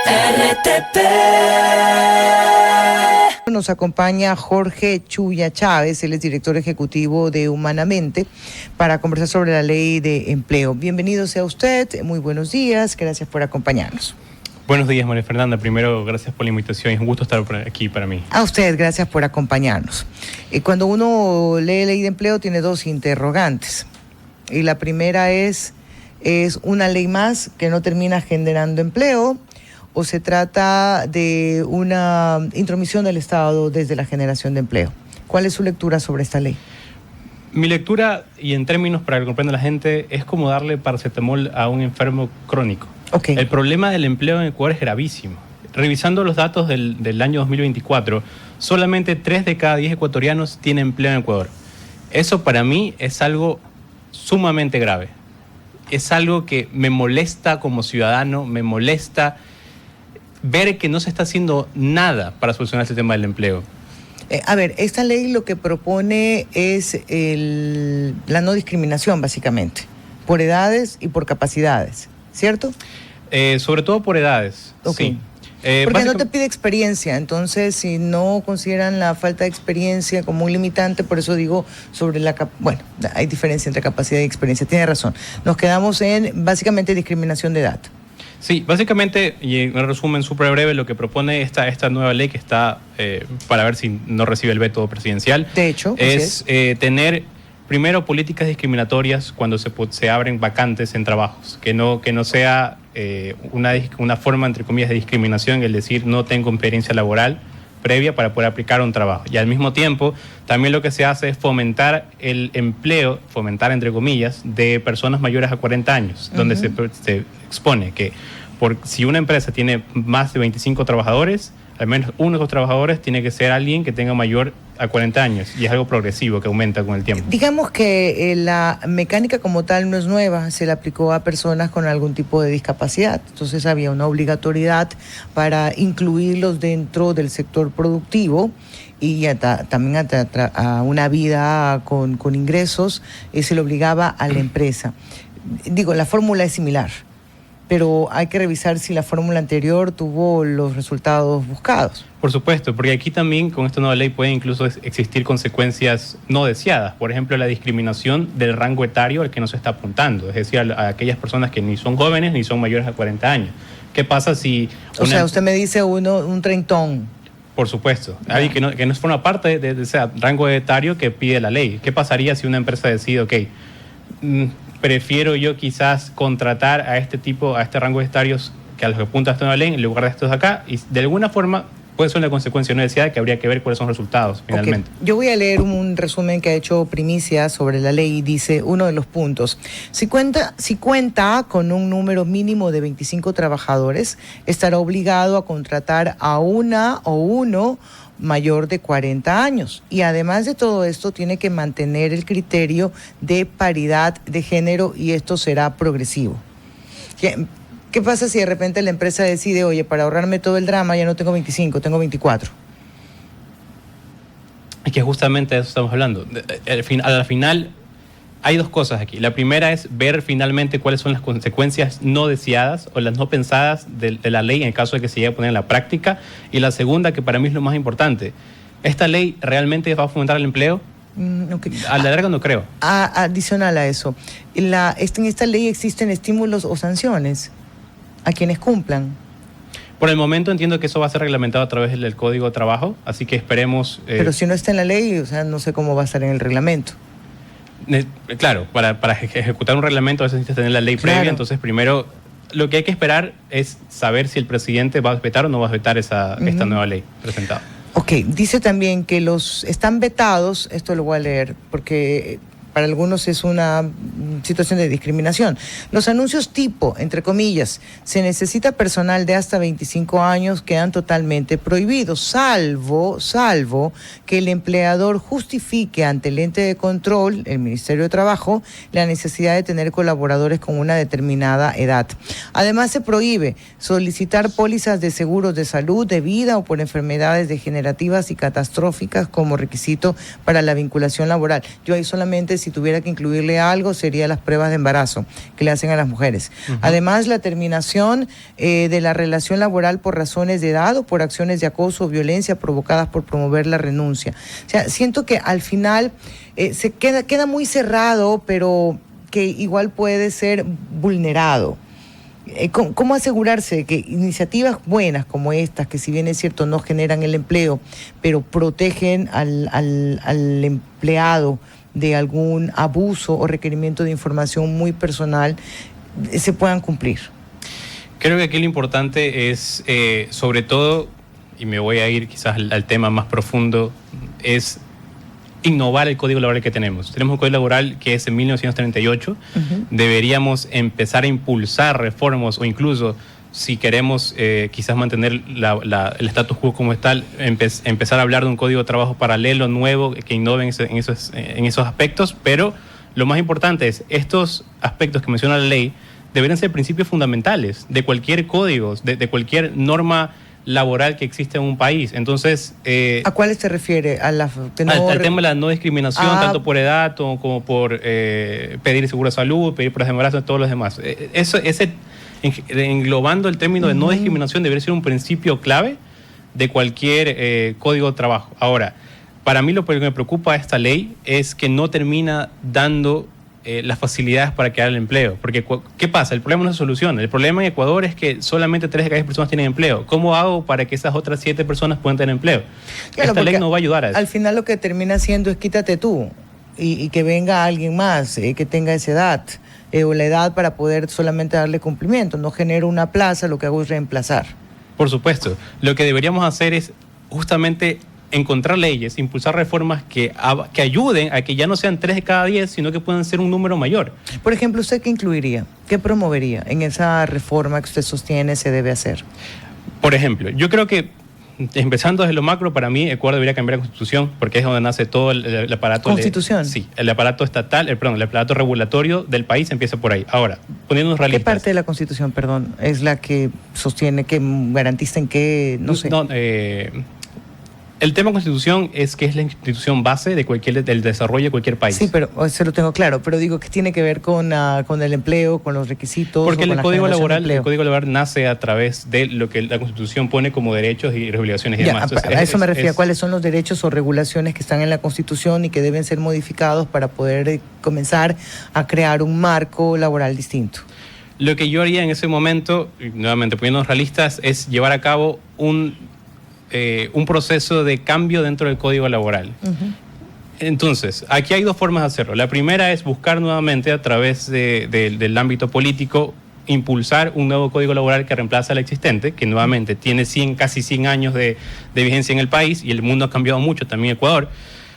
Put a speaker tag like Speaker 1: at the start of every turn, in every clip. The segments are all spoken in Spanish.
Speaker 1: RTP.
Speaker 2: Nos acompaña Jorge Chuya Chávez, él es director ejecutivo de Humanamente, para conversar sobre la ley de empleo. Bienvenido sea usted, muy buenos días, gracias por acompañarnos.
Speaker 3: Buenos días, María Fernanda. Primero, gracias por la invitación. Es un gusto estar aquí para mí.
Speaker 2: A usted, gracias por acompañarnos. Cuando uno lee ley de empleo tiene dos interrogantes. Y la primera es una ley más que no termina generando empleo, o se trata de una intromisión del Estado desde la generación de empleo. ¿Cuál es su lectura sobre esta ley?
Speaker 3: Mi lectura, y en términos para que comprenda la gente, es como darle paracetamol a un enfermo crónico.
Speaker 2: Okay.
Speaker 3: El problema del empleo en Ecuador es gravísimo. Revisando los datos del año 2024, solamente 3 de cada 10 ecuatorianos tienen empleo en Ecuador. Eso para mí es algo sumamente grave. Es algo que me molesta como ciudadano, me molesta ver que no se está haciendo nada para solucionar este tema del empleo.
Speaker 2: Esta ley lo que propone es la no discriminación, básicamente, por edades y por capacidades, ¿cierto?
Speaker 3: Sobre todo por edades,
Speaker 2: okay.
Speaker 3: Sí.
Speaker 2: Porque no te pide experiencia, entonces si no consideran la falta de experiencia como un limitante, por eso digo sobre bueno, hay diferencia entre capacidad y experiencia, tiene razón. Nos quedamos en básicamente discriminación de edad.
Speaker 3: Sí, básicamente, y en resumen súper breve, lo que propone esta nueva ley que está para ver si no recibe el veto presidencial,
Speaker 2: de hecho,
Speaker 3: es tener primero políticas discriminatorias cuando se abren vacantes en trabajos, que no sea una forma, entre comillas, de discriminación, el decir no tengo experiencia laboral previa para poder aplicar un trabajo. Y al mismo tiempo, también lo que se hace es fomentar el empleo, fomentar entre comillas, de personas mayores a 40 años, donde se expone que si una empresa tiene más de 25 trabajadores, al menos uno de esos trabajadores tiene que ser alguien que tenga mayor a 40 años, y es algo progresivo que aumenta con el tiempo.
Speaker 2: Digamos que la mecánica como tal no es nueva, se le aplicó a personas con algún tipo de discapacidad, entonces había una obligatoriedad para incluirlos dentro del sector productivo y también a una vida con ingresos, se le obligaba a la empresa. Digo, la fórmula es similar, pero hay que revisar si la fórmula anterior tuvo los resultados buscados.
Speaker 3: Por supuesto, porque aquí también con esta nueva ley pueden incluso existir consecuencias no deseadas. Por ejemplo, la discriminación del rango etario al que no se está apuntando, es decir, a aquellas personas que ni son jóvenes ni son mayores a 40 años. ¿Qué pasa si...
Speaker 2: O sea, usted me dice un treintón.
Speaker 3: Por supuesto, alguien que no forma parte de ese rango etario que pide la ley. ¿Qué pasaría si una empresa decide, prefiero yo quizás contratar a este rango de etarios que a los que apunta esta nueva ley en lugar de estos de acá? Y de alguna forma puede ser una consecuencia no deseada que habría que ver cuáles son los resultados finalmente.
Speaker 2: Okay. Yo voy a leer un resumen que ha hecho Primicia sobre la ley y dice uno de los puntos. Si cuenta con un número mínimo de 25 trabajadores, estará obligado a contratar a una o uno mayor de 40 años. Y además de todo esto, tiene que mantener el criterio de paridad de género y esto será progresivo. ¿Qué pasa si de repente la empresa decide, oye, para ahorrarme todo el drama ya no tengo 25, tengo 24?
Speaker 3: Es que justamente de eso estamos hablando. Al final hay dos cosas aquí. La primera es ver finalmente cuáles son las consecuencias no deseadas o las no pensadas de la ley en el caso de que se llegue a poner en la práctica. Y la segunda, que para mí es lo más importante, ¿esta ley realmente va a fomentar el empleo?
Speaker 2: Okay.
Speaker 3: A la larga no creo.
Speaker 2: Adicional a eso, en esta ley existen estímulos o sanciones a quienes cumplan.
Speaker 3: Por el momento entiendo que eso va a ser reglamentado a través del Código de Trabajo, así que esperemos...
Speaker 2: Pero si no está en la ley, o sea, no sé cómo va a estar en el reglamento.
Speaker 3: Claro, para ejecutar un reglamento a veces necesitas tener la ley previa, entonces primero lo que hay que esperar es saber si el presidente va a vetar o no va a vetar esta nueva ley presentada.
Speaker 2: Ok, dice también que están vetados, esto lo voy a leer porque para algunos es una situación de discriminación. Los anuncios tipo, entre comillas, se necesita personal de hasta 25 años, quedan totalmente prohibidos, salvo que el empleador justifique ante el ente de control, el Ministerio de Trabajo, la necesidad de tener colaboradores con una determinada edad. Además, se prohíbe solicitar pólizas de seguros de salud, de vida o por enfermedades degenerativas y catastróficas como requisito para la vinculación laboral. Yo ahí solamente si tuviera que incluirle algo, sería las pruebas de embarazo que le hacen a las mujeres. Además, la terminación de la relación laboral por razones de edad o por acciones de acoso o violencia provocadas por promover la renuncia. O sea, siento que al final se queda muy cerrado, pero que igual puede ser vulnerado. ¿Cómo asegurarse que iniciativas buenas como estas, que si bien es cierto no generan el empleo, pero protegen al empleado de algún abuso o requerimiento de información muy personal, se puedan cumplir?
Speaker 3: Creo que aquí lo importante es, sobre todo, y me voy a ir quizás al tema más profundo, es innovar el código laboral que tenemos. Tenemos un código laboral que es en 1938. Deberíamos empezar a impulsar reformas o incluso, si queremos quizás mantener el status quo como está, empezar a hablar de un código de trabajo paralelo, nuevo, que innove en esos aspectos. Pero lo más importante es, estos aspectos que menciona la ley deberían ser principios fundamentales de cualquier código, de cualquier norma laboral que existe en un país. Entonces,
Speaker 2: ¿a cuáles se refiere? Al
Speaker 3: tema de la no discriminación, tanto por edad como por pedir seguro de salud, pedir pruebas de embarazo y todos los demás. Englobando el término de no discriminación, debería ser un principio clave de cualquier código de trabajo. Ahora, para mí lo que me preocupa de esta ley es que no termina dando las facilidades para crear el empleo. Porque, ¿qué pasa? El problema no se soluciona. El problema en Ecuador es que solamente 3 de cada 10 personas tienen empleo. ¿Cómo hago para que esas otras 7 personas puedan tener empleo?
Speaker 2: Claro,
Speaker 3: esta ley no va a ayudar a eso.
Speaker 2: Al final lo que termina haciendo es quítate tú y que venga alguien más que tenga esa edad o la edad para poder solamente darle cumplimiento. No genero una plaza, lo que hago es reemplazar.
Speaker 3: Por supuesto. Lo que deberíamos hacer es justamente encontrar leyes, impulsar reformas que ayuden a que ya no sean 3 de cada 10, sino que puedan ser un número mayor.
Speaker 2: Por ejemplo, ¿usted qué incluiría? ¿Qué promovería en esa reforma que usted sostiene se debe hacer? Por
Speaker 3: ejemplo, yo creo que, empezando desde lo macro, para mí Ecuador debería cambiar la Constitución, porque es donde nace todo el aparato...
Speaker 2: ¿Constitución?
Speaker 3: Sí, el aparato estatal, el aparato regulatorio del país empieza por ahí. Ahora, poniéndonos realistas...
Speaker 2: ¿Qué parte de la Constitución, es la que sostiene, que garantiza en qué, no sé?
Speaker 3: El tema Constitución es que es la institución base del desarrollo de cualquier país.
Speaker 2: Sí, pero eso lo tengo claro, pero digo que tiene que ver con el empleo, con los requisitos.
Speaker 3: Porque el Código Laboral nace a través de lo que la Constitución pone como derechos y obligaciones y demás.
Speaker 2: Entonces, a eso me refiero. ¿Cuáles son los derechos o regulaciones que están en la Constitución y que deben ser modificados para poder comenzar a crear un marco laboral distinto?
Speaker 3: Lo que yo haría en ese momento, nuevamente poniéndonos realistas, es llevar a cabo un proceso de cambio dentro del Código Laboral. Entonces, aquí hay 2 formas de hacerlo. La primera es buscar nuevamente a través del ámbito político impulsar un nuevo Código Laboral que reemplaza al existente, que nuevamente tiene casi 100 años de vigencia en el país y el mundo ha cambiado mucho, también Ecuador.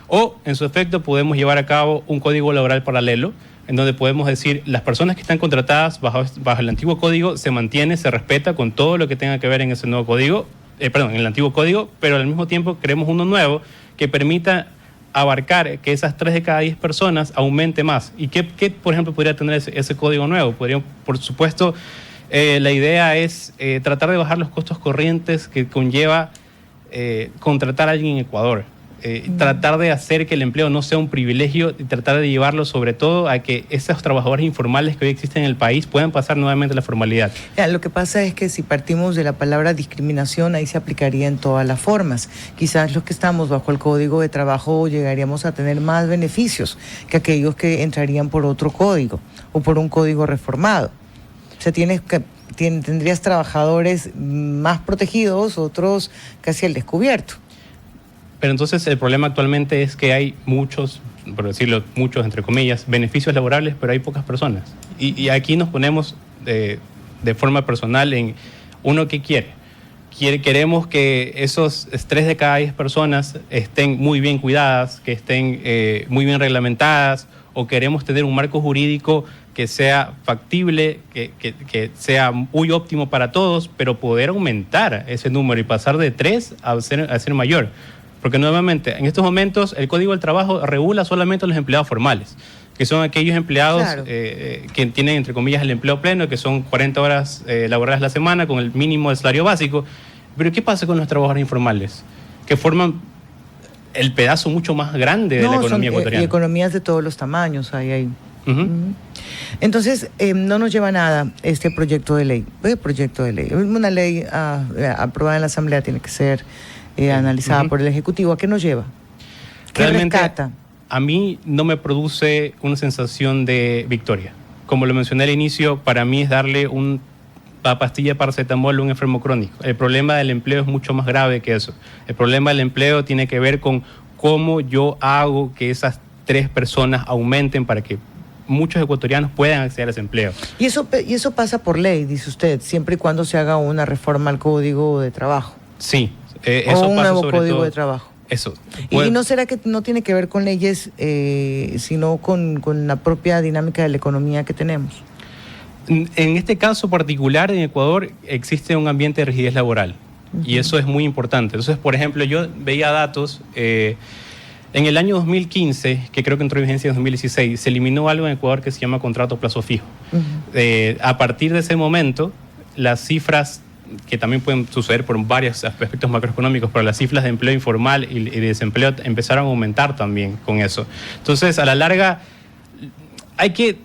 Speaker 3: O, en su efecto, podemos llevar a cabo un Código Laboral paralelo, en donde podemos decir, las personas que están contratadas bajo el antiguo código se mantiene, se respeta con todo lo que tenga que ver en ese nuevo código, en el antiguo código, pero al mismo tiempo queremos uno nuevo que permita abarcar que esas 3 de cada 10 personas aumente más. ¿Y qué por ejemplo, podría tener ese código nuevo? Por supuesto, la idea es tratar de bajar los costos corrientes que conlleva contratar a alguien en Ecuador. Tratar de hacer que el empleo no sea un privilegio y tratar de llevarlo sobre todo a que esos trabajadores informales que hoy existen en el país puedan pasar nuevamente a la formalidad.
Speaker 2: Lo que pasa es que si partimos de la palabra discriminación, ahí se aplicaría en todas las formas. Quizás los que estamos bajo el Código de Trabajo llegaríamos a tener más beneficios que aquellos que entrarían por otro código o por un código reformado. O sea, tendrías trabajadores más protegidos, otros casi al descubierto.
Speaker 3: Pero entonces el problema actualmente es que hay muchos, por decirlo, muchos entre comillas, beneficios laborables, pero hay pocas personas. Y aquí nos ponemos de forma personal en uno que queremos que esos 3 de cada 10 personas estén muy bien cuidadas, que estén muy bien reglamentadas, o queremos tener un marco jurídico que sea factible, que sea muy óptimo para todos, pero poder aumentar ese número y pasar de 3 a ser mayor. Porque nuevamente, en estos momentos, el Código del Trabajo regula solamente a los empleados formales, que son aquellos empleados que tienen, entre comillas, el empleo pleno, que son 40 horas laborales a la semana con el mínimo del salario básico. Pero ¿qué pasa con los trabajadores informales? Que forman el pedazo mucho más grande de la economía ecuatoriana.
Speaker 2: Y economías de todos los tamaños hay.
Speaker 3: Uh-huh.
Speaker 2: Entonces, no nos lleva a nada este proyecto de ley. Proyecto de ley. Una ley aprobada en la Asamblea tiene que ser analizada por el Ejecutivo. ¿A qué nos lleva? ¿Qué rescata?
Speaker 3: A mí no me produce una sensación de victoria. Como lo mencioné al inicio, para mí es darle una pastilla de paracetamol a un enfermo crónico. El problema del empleo es mucho más grave que eso. El problema del empleo tiene que ver con cómo yo hago que esas 3 personas aumenten para que muchos ecuatorianos puedan acceder a ese empleo.
Speaker 2: Y eso pasa por ley, dice usted, siempre y cuando se haga una reforma al Código de Trabajo.
Speaker 3: Sí,
Speaker 2: eso pasa. O un nuevo Código de Trabajo.
Speaker 3: Eso.
Speaker 2: ¿Y no será que no tiene que ver con leyes, sino con la propia dinámica de la economía que tenemos?
Speaker 3: En este caso particular, en Ecuador, existe un ambiente de rigidez laboral. Y eso es muy importante. Entonces, por ejemplo, yo veía datos. En el año 2015, que creo que entró en vigencia en 2016, se eliminó algo en Ecuador que se llama contrato plazo fijo. A partir de ese momento, las cifras, que también pueden suceder por varios aspectos macroeconómicos, pero las cifras de empleo informal y de desempleo empezaron a aumentar también con eso. Entonces, a la larga, hay que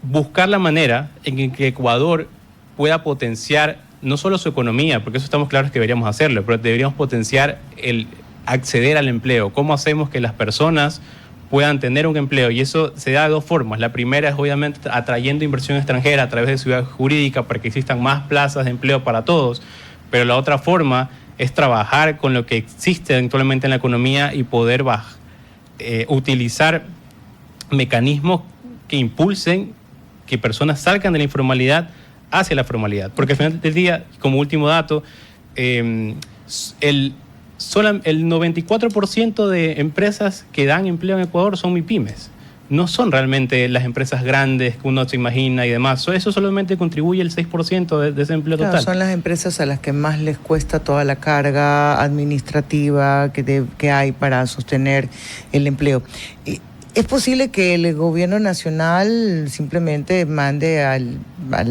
Speaker 3: buscar la manera en que Ecuador pueda potenciar no solo su economía, porque eso estamos claros que deberíamos hacerlo, pero deberíamos potenciar el acceder al empleo. ¿Cómo hacemos que las personas puedan tener un empleo? Y eso se da de 2 formas. La primera es obviamente atrayendo inversión extranjera a través de ciudad jurídica para que existan más plazas de empleo para todos, pero la otra forma es trabajar con lo que existe actualmente en la economía y poder utilizar mecanismos que impulsen que personas salgan de la informalidad hacia la formalidad. Porque al final del día, como último dato, el 94% de empresas que dan empleo en Ecuador son MIPYMES. No son realmente las empresas grandes que uno se imagina y demás. Eso solamente contribuye el 6% de ese empleo total.
Speaker 2: Son las empresas a las que más les cuesta toda la carga administrativa que hay para sostener el empleo. ¿Es posible que el gobierno nacional simplemente mande al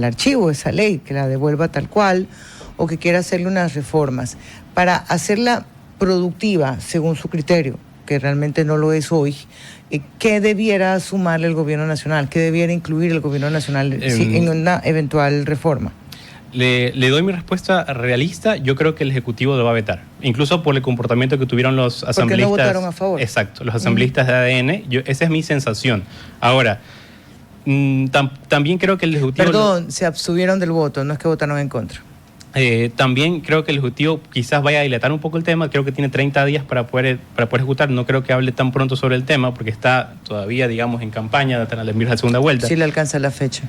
Speaker 2: archivo esa ley, que la devuelva tal cual, o que quiera hacerle unas reformas para hacerla productiva según su criterio, que realmente no lo es hoy? ¿Qué debiera sumarle el gobierno nacional? ¿Qué debiera incluir el gobierno nacional en una eventual reforma?
Speaker 3: Le doy mi respuesta realista. Yo creo que el Ejecutivo lo va a vetar, incluso por el comportamiento que tuvieron los asambleístas.
Speaker 2: Porque no votaron a favor.
Speaker 3: Exacto, los asambleístas de ADN. Esa es mi sensación. Ahora, también creo que el Ejecutivo...
Speaker 2: Perdón, se abstuvieron del voto, no es que votaron en contra.
Speaker 3: También creo que el Ejecutivo quizás vaya a dilatar un poco el tema. Creo que tiene 30 días para poder ejecutar. No creo que hable tan pronto sobre el tema porque está todavía, digamos, en campaña hasta la segunda vuelta.
Speaker 2: Sí le alcanza la fecha.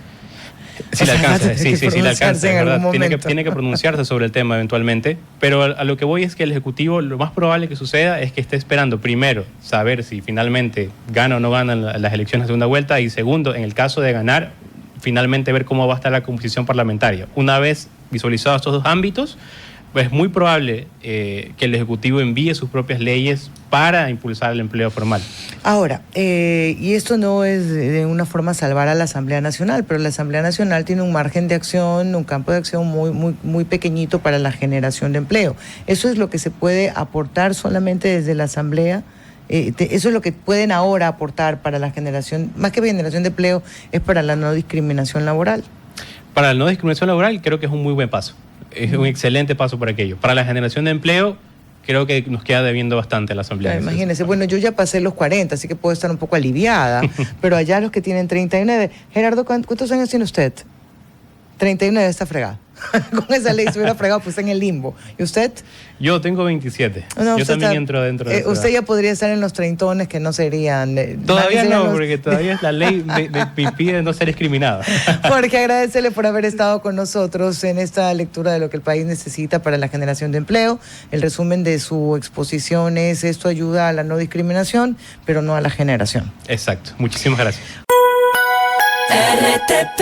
Speaker 3: Sí le alcanza, sí le alcanza, ¿verdad? Tiene que pronunciarse sobre el tema eventualmente, pero a lo que voy es que el Ejecutivo, lo más probable que suceda es que esté esperando, primero, saber si finalmente gana o no gana las elecciones de segunda vuelta, y segundo, en el caso de ganar, finalmente ver cómo va a estar la composición parlamentaria. Una vez visualizados estos 2 ámbitos, pues es muy probable que el Ejecutivo envíe sus propias leyes para impulsar el empleo formal.
Speaker 2: Ahora, y esto no es de una forma salvar a la Asamblea Nacional, pero la Asamblea Nacional tiene un margen de acción, un campo de acción muy pequeñito para la generación de empleo. Eso es lo que se puede aportar solamente desde la Asamblea. Eso es lo que pueden ahora aportar para la generación, más que generación de empleo, es para la no discriminación laboral.
Speaker 3: Para la no discriminación laboral creo que es un muy buen paso. Es un excelente paso por aquello. Para la generación de empleo, creo que nos queda debiendo bastante a la Asamblea.
Speaker 2: Imagínense, bueno, yo ya pasé los 40, así que puedo estar un poco aliviada, pero allá los que tienen 39. Gerardo, ¿cuántos años tiene usted? 39, está fregado. Con esa ley se hubiera fregado, pues en el limbo. ¿Y usted?
Speaker 3: Yo tengo 27.
Speaker 2: No,
Speaker 3: yo también entro dentro de eso.
Speaker 2: Usted ya podría estar en los treintones que no serían...
Speaker 3: Todavía no, porque todavía la ley me pide no ser discriminado.
Speaker 2: Jorge, agradecele por haber estado con nosotros en esta lectura de lo que el país necesita para la generación de empleo. El resumen de su exposición es: esto ayuda a la no discriminación, pero no a la generación.
Speaker 3: Exacto. Muchísimas gracias.
Speaker 1: RTP